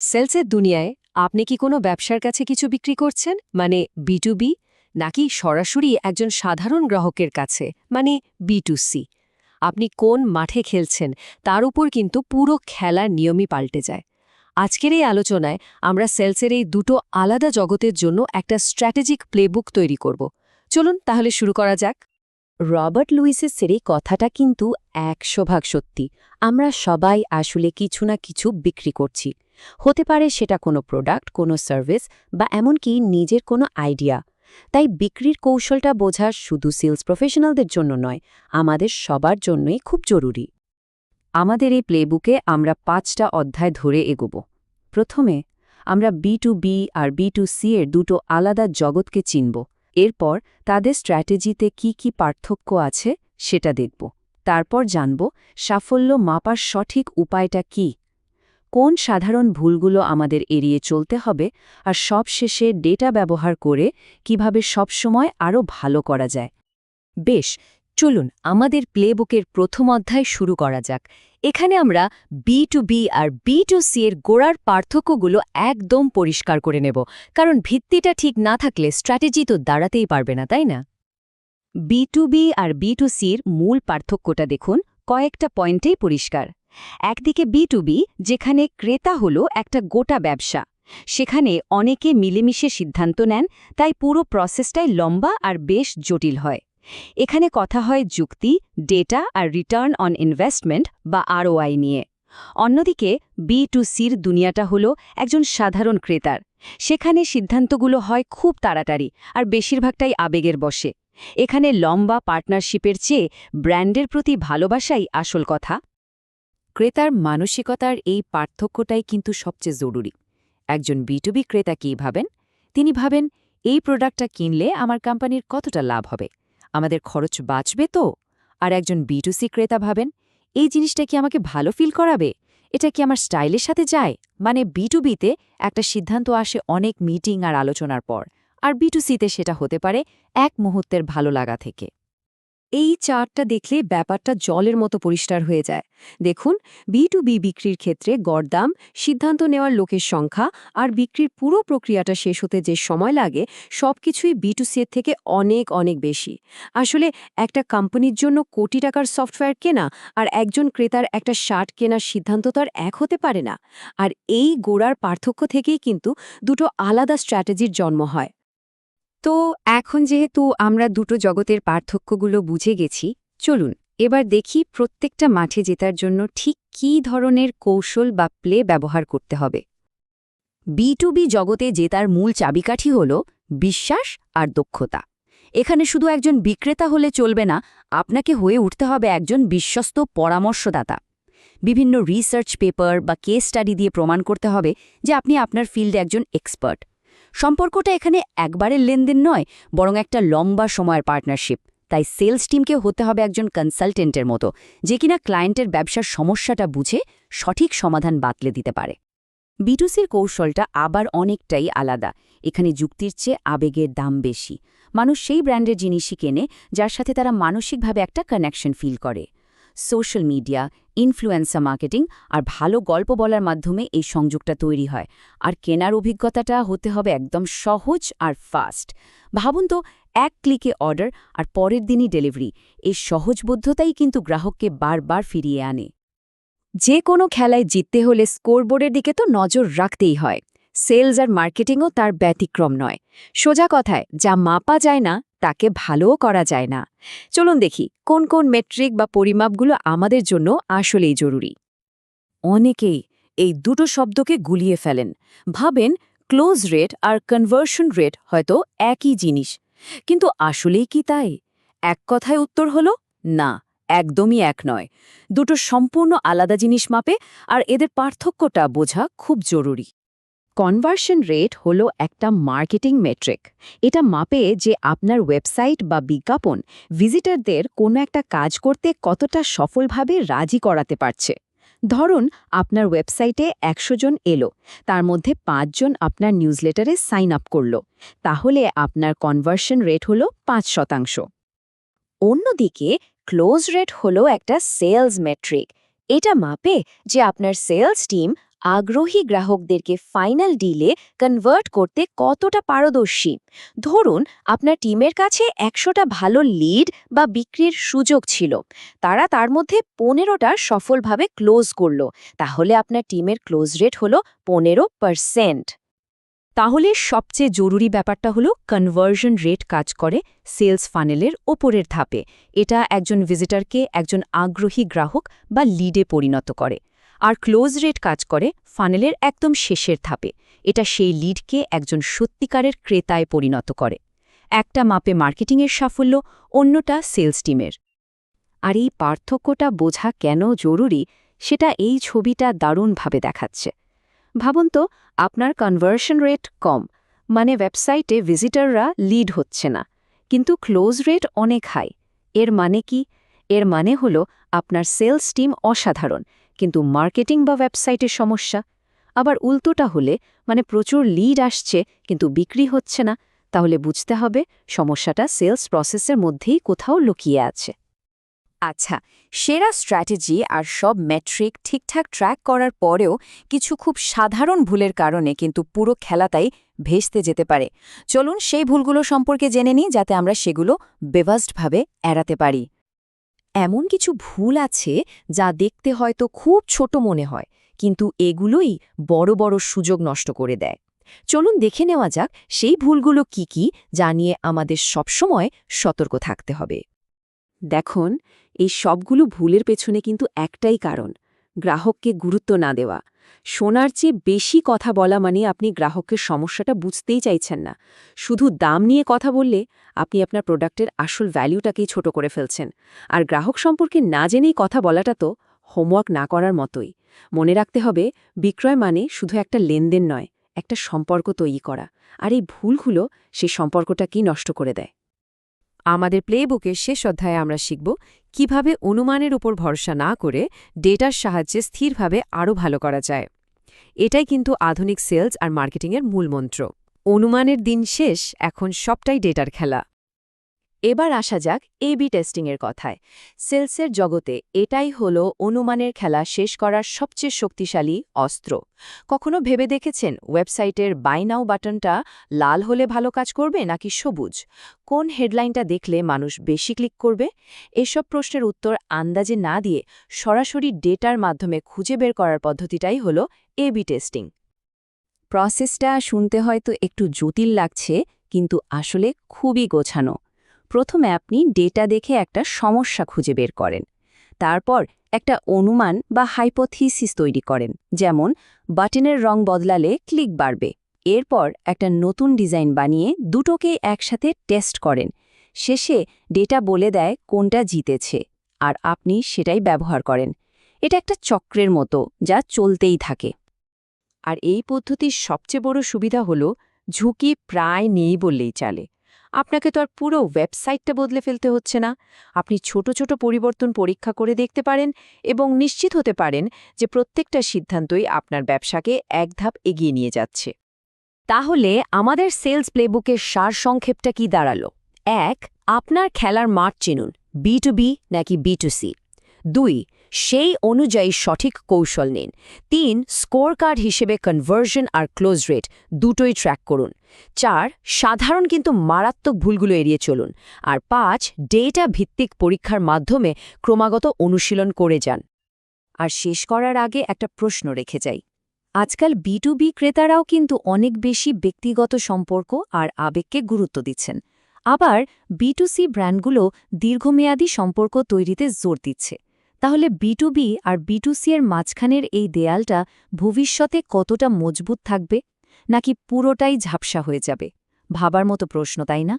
সেলসের দুনিয়ায় আপনি কি কোনো ব্যবসার কাছে কিছু বিক্রি করছেন মানে বি নাকি সরাসরি একজন সাধারণ গ্রাহকের কাছে মানে বি আপনি কোন মাঠে খেলছেন তার উপর কিন্তু পুরো খেলার নিয়মই পাল্টে যায়। আজকের এই আলোচনায় আমরা সেলসের এই দুটো আলাদা জগতের জন্য একটা স্ট্র্যাটেজিক প্লেবুক তৈরি করব। চলুন তাহলে শুরু করা যাক। রবার্ট লুইসের এই কথাটা কিন্তু 100% সত্যি। আমরা সবাই আসলে কিছু না কিছু বিক্রি করছি। হতে পারে সেটা কোনো প্রোডাক্ট, কোনো সার্ভিস বা এমনকি নিজের কোনো আইডিয়া। তাই বিক্রির কৌশলটা বোঝা শুধু সেলস প্রফেশনালদের জন্য নয়, আমাদের সবার জন্যই খুব জরুরি। আমাদের এই প্লেবুকে আমরা 5টা অধ্যায় ধরে এগোব। প্রথমে আমরা বি আর বি এর দুটো আলাদা জগৎকে চিনব। এরপর তাদের স্ট্র্যাটেজিতে কি পার্থক্য আছে সেটা দেখব। তারপর জানব সাফল্য মাপার সঠিক উপায়টা কি, কোন সাধারণ ভুলগুলো আমাদের এড়িয়ে চলতে হবে, আর সবশেষে ডেটা ব্যবহার করে কিভাবে সবসময় আরও ভালো করা যায়। বেশ, চলুন আমাদের প্লেবুকের প্রথম অধ্যায় শুরু করা যাক। এখানে আমরা বি আর বি এর গোড়ার পার্থক্যগুলো একদম পরিষ্কার করে নেব, কারণ ভিত্তিটা ঠিক না থাকলে স্ট্র্যাটেজি তো দাঁড়াতেই পারবে না, তাই না? বি আর বি এর মূল পার্থক্যটা দেখুন, কয়েকটা পয়েন্টেই পরিষ্কার। একদিকে বি যেখানে ক্রেতা হলো একটা গোটা ব্যবসা, সেখানে অনেকে মিলেমিশে সিদ্ধান্ত নেন, তাই পুরো প্রসেসটাই লম্বা আর বেশ জটিল হয়। এখানে কথা হয় যুক্তি, ডেটা আর রিটার্ন অন ইনভেস্টমেন্ট বা আরওআই নিয়ে। অন্যদিকে বি2সির দুনিয়াটা হলো একজন সাধারণ ক্রেতার। সেখানে সিদ্ধান্তগুলো হয় খুব তাড়াতাড়ি আর বেশিরভাগটাই আবেগের বশে। এখানে লম্বা পার্টনারশিপের চেয়ে ব্র্যান্ডের প্রতি ভালোবাসাই আসল কথা। ক্রেতার মানসিকতার এই পার্থক্যটাই কিন্তু সবচেয়ে জরুরি। একজন বি ক্রেতা কী ভাবেন? তিনি ভাবেন, এই প্রোডাক্টটা কিনলে আমার কোম্পানির কতটা লাভ হবে, আমাদের খরচ বাঁচবে তো। আর একজন বি ক্রেতা ভাবেন, এই জিনিসটা কি আমাকে ভালো ফিল করাবে, এটা কি আমার স্টাইলের সাথে যায়। মানে বি2বিতে একটা সিদ্ধান্ত আসে অনেক মিটিং আর আলোচনার পর, আর বি2সিতে সেটা হতে পারে এক মুহূর্তের ভালো লাগা থেকে। এই চার্টটা দেখলে ব্যাপারটা জলের মতো পরিষ্কার হয়ে যায়। দেখুন, বি বিক্রির ক্ষেত্রে গড়দাম, সিদ্ধান্ত নেওয়ার লোকের সংখ্যা আর বিক্রির পুরো প্রক্রিয়াটা শেষ হতে যে সময় লাগে, সবকিছুই বি2সি এর থেকে অনেক অনেক বেশি। আসলে একটা কোম্পানির জন্য কোটি টাকার সফটওয়্যার কেনা আর একজন ক্রেতার একটা শার্ট কেনার সিদ্ধান্ত তো আর এক হতে পারে না। আর এই গোড়ার পার্থক্য থেকেই কিন্তু দুটো আলাদা স্ট্র্যাটেজির জন্ম হয়। তো এখন যেহেতু আমরা দুটো জগতের পার্থক্যগুলো বুঝে গেছি, চলুন এবার দেখি প্রত্যেকটা মাঠে জেতার জন্য ঠিক কী ধরনের কৌশল বা প্লে ব্যবহার করতে হবে। বি জগতে জেতার মূল চাবিকাঠি হল বিশ্বাস আর দক্ষতা। এখানে শুধু একজন বিক্রেতা হলে চলবে না, আপনাকে হয়ে উঠতে হবে একজন বিশ্বস্ত পরামর্শদাতা। বিভিন্ন রিসার্চ পেপার বা কেস স্টাডি দিয়ে প্রমাণ করতে হবে যে আপনি আপনার ফিল্ডে একজন এক্সপার্ট। সম্পর্কটা এখানে একবারের লেনদেন নয়, বরং একটা লম্বা সময়ের পার্টনারশিপ। তাই সেলস টিমকে হতে হবে একজন কনসালটেন্টের মতো, যে কিনা ক্লায়েন্টের ব্যবসার সমস্যাটা বুঝে সঠিক সমাধান বাতলে দিতে পারে। বি2সির কৌশলটা আবার অনেকটাই আলাদা। এখানে যুক্তির চেয়ে আবেগের দাম বেশি। মানুষ সেই ব্র্যান্ডের জিনিসই কেনে যার সাথে তারা মানসিকভাবে একটা কানেকশন ফিল করে। সোশ্যাল মিডিয়া, ইনফ্লুয়েন্সার মার্কেটিং আর ভালো গল্প বলার মাধ্যমে এই সংযোগটা তৈরি হয়। আর কেনার অভিজ্ঞতাটা হতে হবে একদম সহজ আর ফাস্ট। ভাবুন তো, এক ক্লিকে অর্ডার আর পরের দিনই ডেলিভারি। এই সহজবোধ্যতাই কিন্তু গ্রাহককে বারবার ফিরিয়ে আনে। যে কোনো খেলায় জিততে হলে স্কোরবোর্ডের দিকে তো নজর রাখতেই হয়। সেলস আর মার্কেটিংও তার ব্যতিক্রম নয়। সোজা কথায়, যা মাপা যায় না তাকে ভালোও করা যায় না। চলুন দেখি কোন কোন মেট্রিক বা পরিমাপগুলো আমাদের জন্য আসলেই জরুরি। অনেকেই এই দুটো শব্দকে গুলিয়ে ফেলেন, ভাবেন ক্লোজ রেট আর কনভার্সন রেট হয়তো একই জিনিস। কিন্তু আসলেই কি তাই? এক কথায় উত্তর হলো না, একদমই এক নয়। দুটো সম্পূর্ণ আলাদা জিনিস মাপে, আর এদের পার্থক্যটা বোঝা খুব জরুরি। কনভার্সন রেট হলো একটা মার্কেটিং মেট্রিক। এটা মাপে যে আপনার ওয়েবসাইট বা বিজ্ঞাপন ভিজিটরদের কোনো একটা কাজ করতে কতটা সফলভাবে রাজি করাতে পারছে। ধরুন, আপনার ওয়েবসাইটে 100 জন এলো, তার মধ্যে 5 জন আপনার নিউজলেটারে সাইন আপ করল, তাহলে আপনার কনভার্সন রেট হলো 5%। অন্যদিকে ক্লোজ রেট হলো একটা সেলস মেট্রিক। এটা মাপে যে আপনার সেলস টিম আগ্রহী গ্রাহকদেরকে ফাইনাল ডিলে কনভার্ট করতে কতটা পারদর্শী। ধরুন আপনার টিমের কাছে ১০০টা ভালো লিড বা বিক্রির সুযোগ ছিল, তারা তার মধ্যে ১৫টা সফলভাবে ক্লোজ করল, তাহলে আপনার টিমের ক্লোজ রেট হলো ১৫%। তাহলে সবচেয়ে জরুরি ব্যাপারটা হলো কনভার্জন রেট কাজ করে সেলস ফানেলের ওপরের ধাপে। এটা একজন ভিজিটরকে একজন আগ্রহী গ্রাহক বা লিডে পরিণত করে। আর ক্লোজ রেট কাজ করে ফানেলের একদম শেষের ধাপে। এটা সেই লিডকে একজন সত্যিকারের ক্রেতায় পরিণত করে। একটা মাপে মার্কেটিংয়ের সাফল্য, অন্যটা সেলস টিমের। আর এই পার্থক্যটা বোঝা কেন জরুরি সেটা এই ছবিটা দারুণভাবে দেখাচ্ছে। ভাবুন তো, আপনার কনভার্সন রেট কম, মানে ওয়েবসাইটে ভিজিটররা লিড হচ্ছে না, কিন্তু ক্লোজ রেট অনেক হাই। এর মানে কি? এর মানে হলো আপনার সেলস টিম অসাধারণ, কিন্তু মার্কেটিং বা ওয়েবসাইটের সমস্যা। আবার উল্টোটা হলে, মানে প্রচুর লিড আসছে কিন্তু বিক্রি হচ্ছে না, তাহলে বুঝতে হবে সমস্যাটা সেলস প্রসেসের মধ্যেই কোথাও লুকিয়ে আছে। আচ্ছা, সেরা স্ট্র্যাটেজি আর সব মেট্রিক ঠিকঠাক ট্র্যাক করার পরেও কিছু খুব সাধারণ ভুলের কারণে কিন্তু পুরো খেলাটাই ভেস্তে যেতে পারে। চলুন সেই ভুলগুলো সম্পর্কে জেনে নিই, যাতে আমরা সেগুলো বেভাস্টভাবে এড়াতে পারি। এমন কিছু ভুল আছে যা দেখতে হয়তো খুব ছোট মনে হয়, কিন্তু এগুলোই বড় বড় সুযোগ নষ্ট করে দেয়। চলুন দেখে নেওয়া যাক সেই ভুলগুলো কি কি, যা নিয়ে আমাদের সবসময় সতর্ক থাকতে হবে। দেখুন, এই সবগুলো ভুলের পেছনে কিন্তু একটাই কারণ: গ্রাহককে গুরুত্ব না দেওয়া। শোনার চেয়ে বেশি কথা বলা মানে আপনি গ্রাহকের সমস্যাটা বুঝতেই চাইছেন না। শুধু দাম নিয়ে কথা বললে আপনি আপনার প্রোডাক্টের আসল ভ্যালুটাকেই ছোট করে ফেলছেন। আর গ্রাহক সম্পর্কে না জেনেই কথা বলাটা তো হোমওয়ার্ক না করার মতোই। মনে রাখতে হবে, বিক্রয় মানে শুধু একটা লেনদেন নয়, একটা সম্পর্ক তৈরি করা। আর এই ভুলগুলো সেই সম্পর্কটাকেই নষ্ট করে দেয়। আমাদের প্লেবুকের শেষ অধ্যায়ে আমরা শিখব কিভাবে অনুমানের উপর ভরসা না করে ডেটার সাহায্যে স্থিরভাবে আরও ভালো করা যায়। এটাই কিন্তু আধুনিক সেলস আর মার্কেটিংয়ের মূল মন্ত্র। অনুমানের দিন শেষ, এখন সবটাই ডেটার খেলা। এবার আসা যাক A/B টেস্টিংয়ের কথায়। সেলসের জগতে এটাই হলো অনুমানের খেলা শেষ করার সবচেয়ে শক্তিশালী অস্ত্র। কখনো ভেবে দেখেছেন ওয়েবসাইটের বাই নাও বাটনটা লাল হলে ভালো কাজ করবে নাকি সবুজ? কোন হেডলাইনটা দেখলে মানুষ বেশি ক্লিক করবে? এসব প্রশ্নের উত্তর আন্দাজে না দিয়ে সরাসরি ডেটার মাধ্যমে খুঁজে বের করার পদ্ধতিটাই হলো A/B টেস্টিং। প্রসেসটা শুনতে হয়তো একটু জটিল লাগছে, কিন্তু আসলে খুবই গোছানো। প্রথমে আপনি ডেটা দেখে একটা সমস্যা খুঁজে বের করেন। তারপর একটা অনুমান বা হাইপোথিসিস তৈরি করেন, যেমন বাটনের রং বদলালে ক্লিক বাড়বে। এরপর একটা নতুন ডিজাইন বানিয়ে দুটোকে একসাথে টেস্ট করেন। শেষে ডেটা বলে দেয় কোনটা জিতেছে, আর আপনি সেটাই ব্যবহার করেন। এটা একটা চক্রের মতো, যা চলতেই থাকে। আর এই পদ্ধতির সবচেয়ে বড় সুবিধা হলো ঝুঁকি প্রায় নেই বললেই চলে। আপনাকে তো আর পুরো ওয়েবসাইটটা বদলে ফেলতে হচ্ছে না। আপনি ছোট ছোট পরিবর্তন পরীক্ষা করে দেখতে পারেন এবং নিশ্চিত হতে পারেন যে প্রত্যেকটা সিদ্ধান্তই আপনার ব্যবসাকে এক ধাপ এগিয়ে নিয়ে যাচ্ছে। তাহলে আমাদের সেলস প্লেবুকের সারসংক্ষেপটা কি দাঁড়ালো? ১. আপনার খেলার মাঠ চিনুন, B2B নাকি B2C। ২. সেই অনুযায়ী সঠিক কৌশল নিন। ৩. স্কোর কার্ড হিসেবে কনভার্জন আর ক্লোজ রেট দুটোই ট্র্যাক করুন। ৪. সাধারণ কিন্তু মারাত্মক ভুলগুলো এড়িয়ে চলুন। আর ৫. ডেটা ভিত্তিক পরীক্ষার মাধ্যমে ক্রমাগত অনুশীলন করে যান। আর শেষ করার আগে একটা প্রশ্ন রেখে যাই। আজকাল B2B ক্রেতারাও কিন্তু অনেক বেশি ব্যক্তিগত সম্পর্ক আর আবেগকে গুরুত্ব দিচ্ছেন। আবার B2C ব্র্যান্ডগুলো দীর্ঘমেয়াদী সম্পর্ক তৈরিতে জোর দিচ্ছে। তাহলে B2B আর B2C এর মাঝখানের এই দেয়ালটা ভবিষ্যতে কতটা মজবুত থাকবে, নাকি পুরোটাই ঝাপসা হয়ে যাবে? ভাবার মতো প্রশ্ন, তাই না?